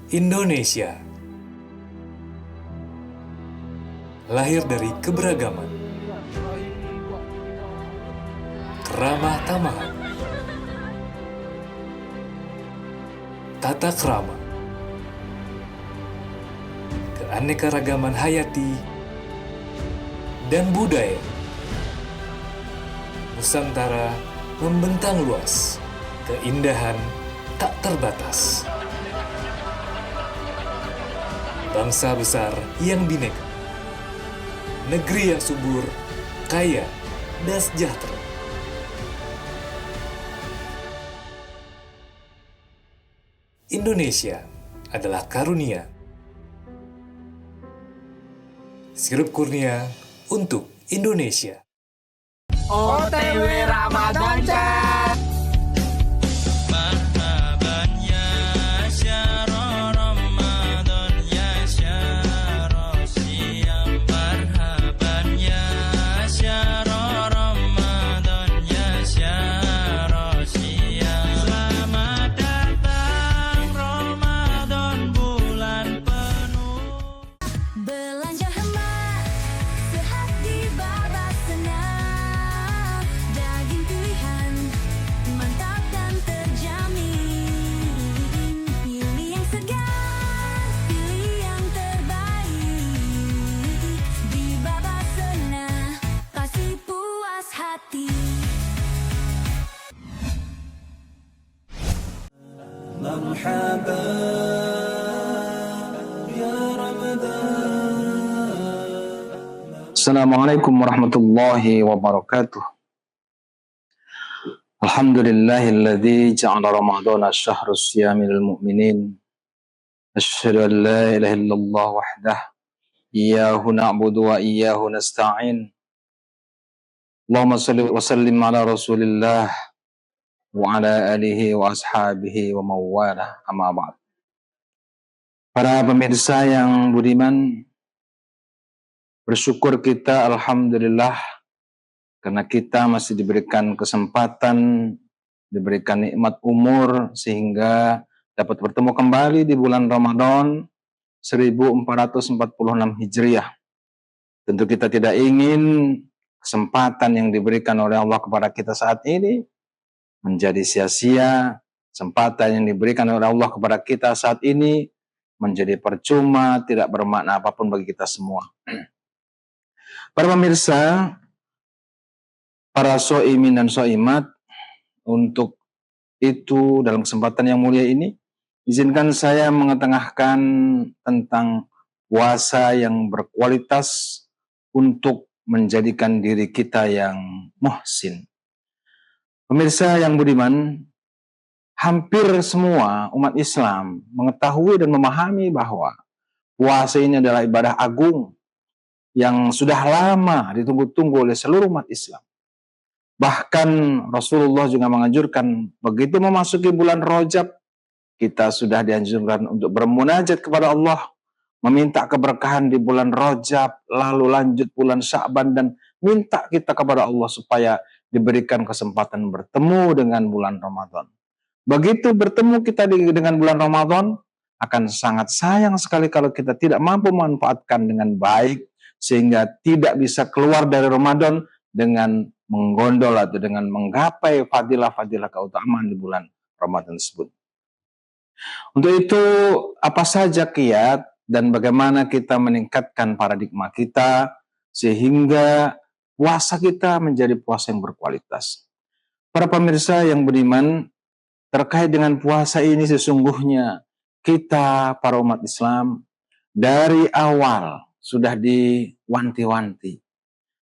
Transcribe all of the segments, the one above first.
Indonesia lahir dari keberagaman, keramah tamahan, tata krama, keanekaragaman hayati, dan budaya. Nusantara membentang luas, keindahan tak terbatas. Bangsa besar yang bineka, negeri yang subur, kaya, dan sejahtera. Indonesia adalah karunia. Sirup kurnia untuk Indonesia. OTW Ramadan Chat. Marhaban ya syahrul Ramadan ya syahrul siyam. Marhaban ya syahrul Ramadan ya syahrul siyam. Selamat datang Ramadan bulan penuh. Belanja hemat, sehat di babak senang. Daging pilihan, mantap dan terjamin. Pilih yang segar, pilih yang terbaik. Di babak senang, pasti puas hati. Assalamualaikum warahmatullahi wabarakatuh. Alhamdulillahilladzi ja'ala ramadhana syahrus siyami lil mu'minin. Asyhadu an la ilaha illallah wahdah. Iyyahu na'budu wa iyyahu nasta'in. Allahumma shalli wa sallim ala Rasulillah wa ala alihi wa ashabihi wa mawalah. Amma ba'd. Para pemirsa yang budiman, bersyukur kita alhamdulillah karena kita masih diberikan kesempatan, diberikan nikmat umur sehingga dapat bertemu kembali di bulan Ramadan 1446 Hijriah. Tentu kita tidak ingin kesempatan yang diberikan oleh Allah kepada kita saat ini menjadi sia-sia. Kesempatan yang diberikan oleh Allah kepada kita saat ini menjadi percuma, tidak bermakna apapun bagi kita semua. Para pemirsa, para shoimin dan shoimat, untuk itu dalam kesempatan yang mulia ini, izinkan saya mengetengahkan tentang puasa yang berkualitas untuk menjadikan diri kita yang muhsin. Pemirsa yang budiman, hampir semua umat Islam mengetahui dan memahami bahwa puasa ini adalah ibadah agung yang sudah lama ditunggu-tunggu oleh seluruh umat Islam. Bahkan Rasulullah juga menganjurkan begitu memasuki bulan Rajab, kita sudah dianjurkan untuk bermunajat kepada Allah, meminta keberkahan di bulan Rajab, lalu lanjut bulan Sya'ban dan minta kita kepada Allah supaya diberikan kesempatan bertemu dengan bulan Ramadan. Begitu bertemu kita dengan bulan Ramadan, akan sangat sayang sekali kalau kita tidak mampu memanfaatkan dengan baik, sehingga tidak bisa keluar dari Ramadan dengan menggondol atau dengan menggapai fadilah-fadilah keutamaan di bulan Ramadan tersebut. Untuk itu, apa saja kiat dan bagaimana kita meningkatkan paradigma kita sehingga puasa kita menjadi puasa yang berkualitas. Para pemirsa yang beriman, terkait dengan puasa ini sesungguhnya kita para umat Islam dari awal sudah diwanti-wanti.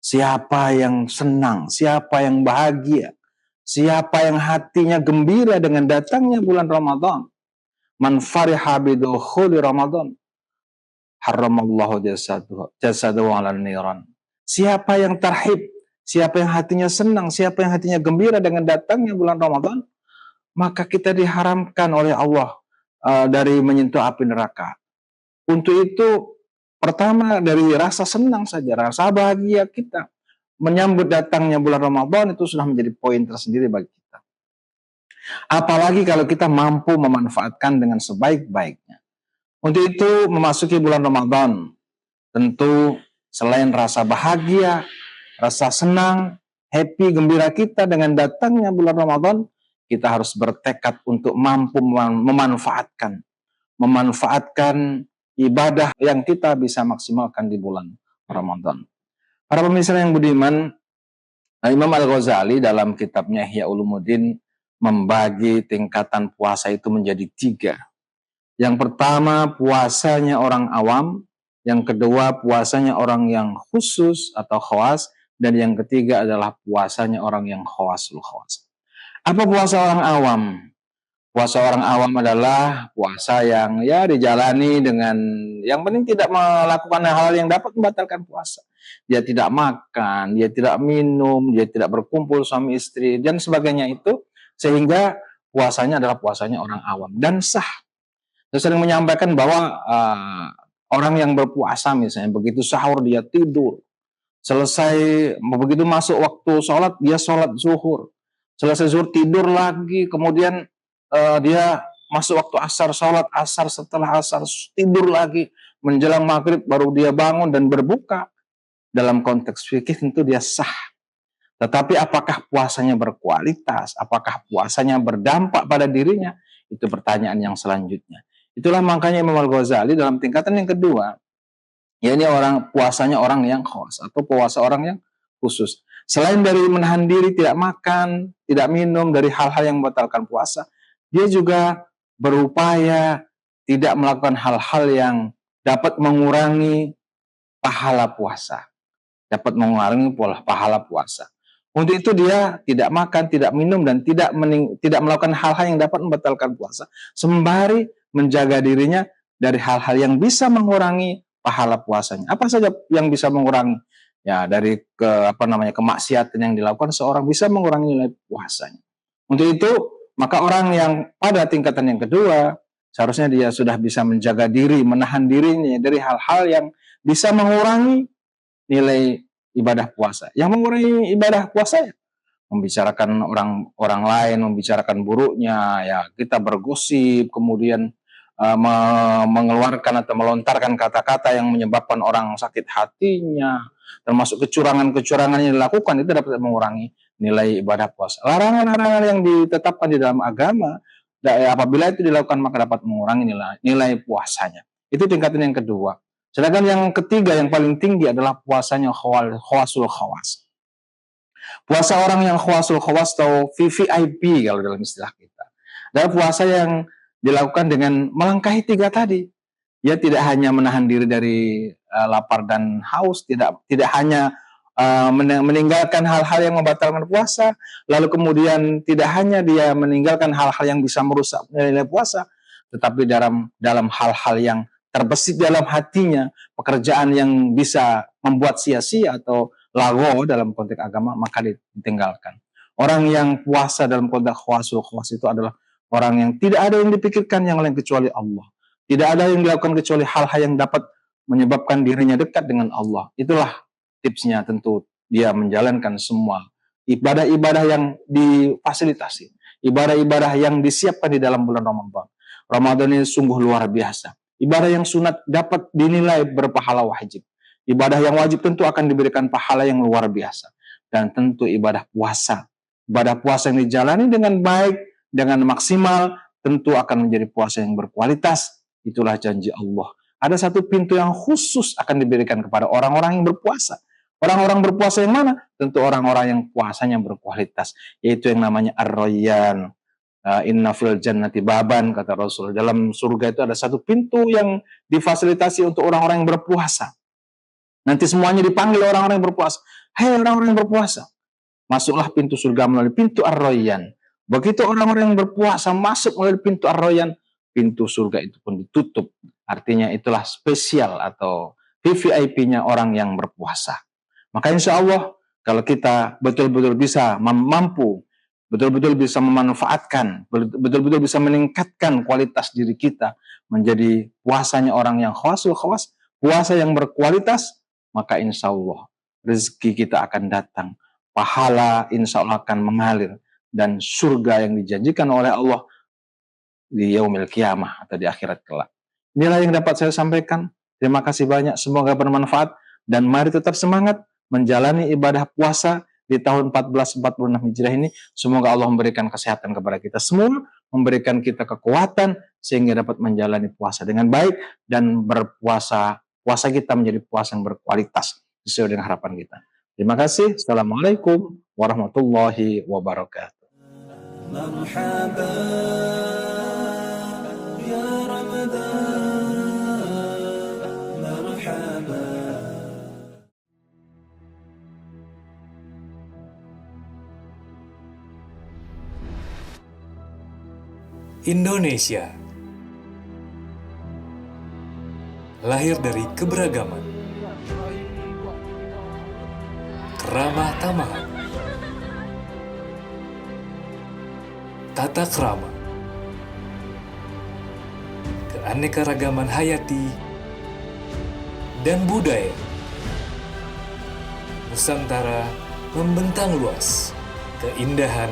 Siapa yang senang, siapa yang bahagia, siapa yang hatinya gembira dengan datangnya bulan Ramadan. Man fariha bidukhuli Ramadan, haramallahu jasadahu 'alan niran. Siapa yang tarhib, siapa yang hatinya senang, siapa yang hatinya gembira dengan datangnya bulan Ramadan, maka kita diharamkan oleh Allah dari menyentuh api neraka. Untuk itu, pertama dari rasa senang saja, rasa bahagia kita menyambut datangnya bulan Ramadan itu sudah menjadi poin tersendiri bagi kita. Apalagi kalau kita mampu memanfaatkan dengan sebaik-baiknya. Untuk itu memasuki bulan Ramadan, tentu selain rasa bahagia, rasa senang, happy, gembira kita dengan datangnya bulan Ramadan, kita harus bertekad untuk mampu memanfaatkan ibadah yang kita bisa maksimalkan di bulan Ramadan. Para pemirsa yang budiman, Imam Al-Ghazali dalam kitabnya Ihya Ulumuddin membagi tingkatan puasa itu menjadi 3. Yang pertama puasanya orang awam, yang kedua puasanya orang yang khusus atau khawas, dan yang ketiga adalah puasanya orang yang khawasul khawas. Apa puasa orang awam? Puasa orang awam adalah puasa yang ya dijalani dengan yang penting tidak melakukan hal yang dapat membatalkan puasa. Dia tidak makan, dia tidak minum, dia tidak berkumpul suami istri dan sebagainya itu, sehingga puasanya adalah puasanya orang awam dan sah. Saya sering menyampaikan bahwa orang yang berpuasa misalnya begitu sahur dia tidur, selesai begitu masuk waktu sholat dia sholat zuhur, selesai zuhur tidur lagi, kemudian dia masuk waktu asar sholat asar, setelah asar tidur lagi, menjelang maghrib baru dia bangun dan berbuka. Dalam konteks fikih tentu dia sah. Tetapi apakah puasanya berkualitas? Apakah puasanya berdampak pada dirinya? Itu pertanyaan yang selanjutnya. Itulah makanya Imam Al-Ghazali dalam tingkatan yang kedua, ya ini puasanya orang yang khawas atau puasa orang yang khusus. Selain dari menahan diri, tidak makan, tidak minum dari hal-hal yang membatalkan puasa, dia juga berupaya tidak melakukan hal-hal yang dapat mengurangi pahala puasa. Dapat mengurangi pahala puasa. Untuk itu dia tidak makan, tidak minum, dan tidak melakukan hal-hal yang dapat membatalkan puasa, sembari menjaga dirinya dari hal-hal yang bisa mengurangi pahala puasanya. Apa saja yang bisa mengurangi? Ya, dari kemaksiatan yang dilakukan seorang bisa mengurangi nilai puasanya. Untuk itu, maka orang yang pada tingkatan yang kedua, seharusnya dia sudah bisa menjaga diri, menahan dirinya dari hal-hal yang bisa mengurangi nilai ibadah puasa. Yang mengurangi ibadah puasa ya, membicarakan orang lain, membicarakan buruknya, ya kita bergosip, kemudian mengeluarkan atau melontarkan kata-kata yang menyebabkan orang sakit hatinya, termasuk kecurangan-kecurangan yang dilakukan, itu dapat mengurangi nilai ibadah puasa. Larangan-larangan yang ditetapkan di dalam agama, apabila itu dilakukan maka dapat mengurangi nilai puasanya. Itu tingkatan yang kedua. Sedangkan yang ketiga, yang paling tinggi adalah puasanya khawasul khawas. Puasa orang yang khawasul khawas atau VVIP kalau dalam istilah kita. Adalah puasa yang dilakukan dengan melangkahi 3 tadi. Dia tidak hanya menahan diri dari lapar dan haus, tidak hanya meninggalkan hal-hal yang membatalkan puasa, lalu kemudian tidak hanya dia meninggalkan hal-hal yang bisa merusak nilai puasa, tetapi dalam hal-hal yang terbesit dalam hatinya, pekerjaan yang bisa membuat sia-sia atau lago dalam konteks agama, maka ditinggalkan. Orang yang puasa dalam konteks khawasul khawas itu adalah orang yang tidak ada yang dipikirkan yang lain kecuali Allah. Tidak ada yang dilakukan kecuali hal-hal yang dapat menyebabkan dirinya dekat dengan Allah. Itulah tipsnya, tentu dia menjalankan semua ibadah-ibadah yang difasilitasi, ibadah-ibadah yang disiapkan di dalam bulan Ramadan. Ramadan ini sungguh luar biasa. Ibadah yang sunat dapat dinilai berpahala wajib. Ibadah yang wajib tentu akan diberikan pahala yang luar biasa. Dan tentu ibadah puasa yang dijalani dengan baik, dengan maksimal, tentu akan menjadi puasa yang berkualitas. Itulah janji Allah. Ada satu pintu yang khusus akan diberikan kepada orang-orang yang berpuasa. Orang-orang berpuasa yang mana? Tentu orang-orang yang puasanya berkualitas, yaitu yang namanya Ar-Rayyan. Inna fil jannati baban, kata Rasul. Dalam surga itu ada satu pintu yang difasilitasi untuk orang-orang yang berpuasa. Nanti semuanya dipanggil orang-orang yang berpuasa. Hei orang-orang yang berpuasa, masuklah pintu surga melalui pintu Ar-Rayyan. Begitu orang-orang yang berpuasa masuk melalui pintu Ar-Rayyan, pintu surga itu pun ditutup. Artinya itulah spesial atau VVIP-nya orang yang berpuasa. Maka insya Allah kalau kita betul-betul bisa mampu, betul-betul bisa memanfaatkan, betul-betul bisa meningkatkan kualitas diri kita menjadi puasanya orang yang khawasul khawas, puasa yang berkualitas, maka insya Allah rezeki kita akan datang, pahala insya Allah akan mengalir, dan surga yang dijanjikan oleh Allah di yaumil kiamah atau di akhirat kelak Inilah yang dapat saya sampaikan. Terima kasih banyak, semoga bermanfaat. Dan mari tetap semangat menjalani ibadah puasa di tahun 1446 Hijriah ini. Semoga Allah memberikan kesehatan kepada kita semua, memberikan kita kekuatan sehingga dapat menjalani puasa dengan baik dan puasa kita menjadi puasa yang berkualitas sesuai dengan harapan kita. Terima kasih. Assalamualaikum warahmatullahi wabarakatuh. Indonesia lahir dari keberagaman, keramah tamahan, tata krama, keanekaragaman hayati, dan budaya. Nusantara membentang luas, keindahan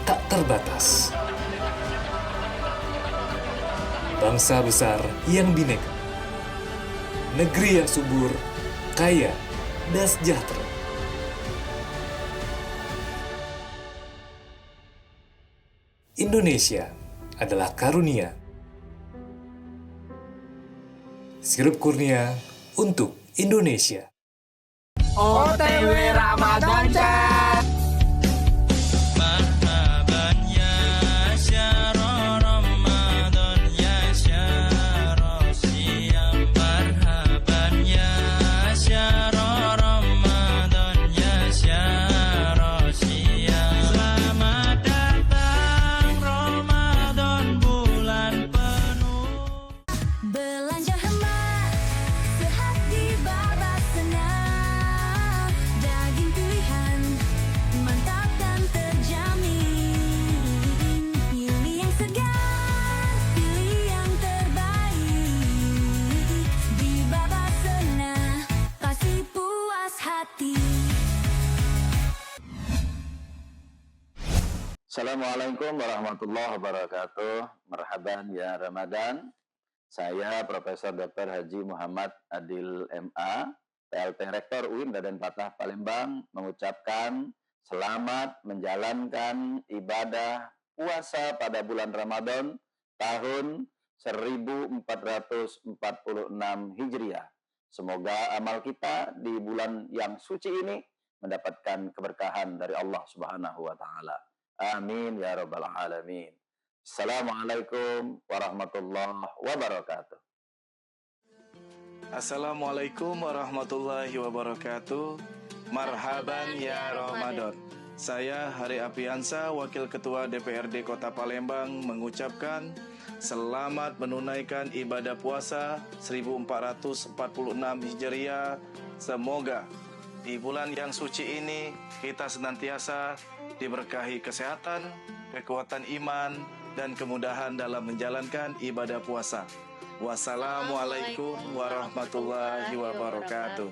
tak terbatas. Bangsa besar yang bineka, negeri yang subur, kaya, dan sejahtera. Indonesia adalah karunia. Sirup kurnia untuk Indonesia. OTW Ramadan Chat. Marhaban ya syahra Ramadan ya syahra siyam. Marhaban ya syahra Ramadan ya syahra siyam. Selamat datang Ramadan, bulan penuh. Belanja hemat, sehat di babak senang. Daging pilihan, mantap dan terjamin. Pilih yang segar, pilih yang terbaik. Di babak senang, kasih puas hati. Assalamualaikum warahmatullahi wabarakatuh. Marhaban ya Ramadan. Saya Profesor Dr. Haji Muhammad Adil MA, PLT Rektor UIN Raden Patah Palembang, mengucapkan selamat menjalankan ibadah puasa pada bulan Ramadan tahun 1446 Hijriah. Semoga amal kita di bulan yang suci ini mendapatkan keberkahan dari Allah Subhanahu wa taala. Amin ya rabbal alamin. Assalamualaikum warahmatullahi wabarakatuh. Assalamualaikum warahmatullahi wabarakatuh. Marhaban ya Ramadan. Saya Hari Apiansa, Wakil Ketua DPRD Kota Palembang, mengucapkan selamat menunaikan ibadah puasa 1446 Hijriah. Semoga di bulan yang suci ini kita senantiasa diberkahi kesehatan, kekuatan iman, dan kemudahan dalam menjalankan ibadah puasa. Wassalamualaikum warahmatullahi wabarakatuh.